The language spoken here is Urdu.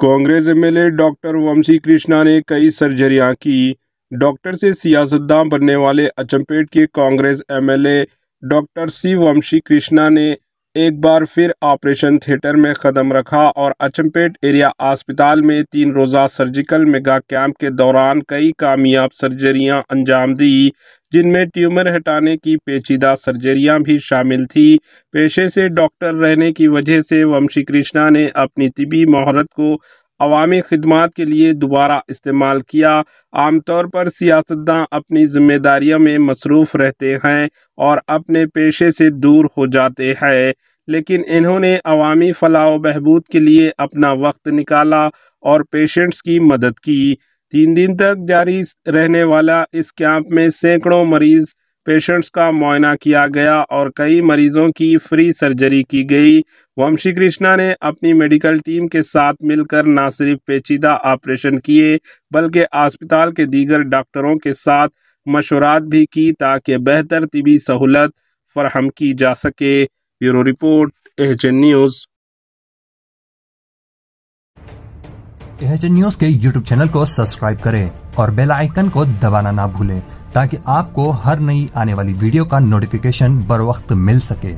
Congress M L A doctor Vamshi Krishna نے کئی سرجریاں کی۔ ڈاکٹر سے سیاستداں بننے والے اچمپیٹ کے Congress M L A doctor C Vamshi Krishna نے ایک بار پھر آپریشن تھیٹر میں قدم رکھا اور اچمپیٹ ایریا اسپتال میں 3 روزہ سرجیکل میگا کیمپ کے دوران کئی کامیاب سرجریاں انجام دی، جن میں ٹیومر ہٹانے کی پیچیدہ سرجریاں بھی شامل تھیں۔ پیشے سے ڈاکٹر رہنے کی وجہ سے ومشی کرشنا نے اپنی طبی مہارت کو عوامی خدمات کے لیے دوبارہ استعمال کیا۔ عام طور پر سیاستداں اپنی ذمہ داریوں میں مصروف رہتے ہیں اور اپنے پیشے سے دور ہو جاتے ہیں، لیکن انہوں نے عوامی فلاح و بہبود کے لیے اپنا وقت نکالا اور پیشنٹس کی مدد کی۔ 3 دن تک جاری رہنے والا اس کیمپ میں سینکڑوں مریض پیشنٹس کا معائنہ کیا گیا اور کئی مریضوں کی فری سرجری کی گئی۔ ومشی کرشنا نے اپنی میڈیکل ٹیم کے ساتھ مل کر نہ صرف پیچیدہ آپریشن کیے بلکہ اسپتال کے دیگر ڈاکٹروں کے ساتھ مشورات بھی کی تاکہ بہتر طبی سہولت فراہم کی جا سکے۔ Bureau report, H N news. H N news کے یوٹیوب چینل کو سبسکرائب کریں اور بیل آئیکن کو دبانا نہ بھولیں تاکہ آپ کو ہر نئی آنے والی ویڈیو کا نوٹیفیکیشن بر وقت مل سکے۔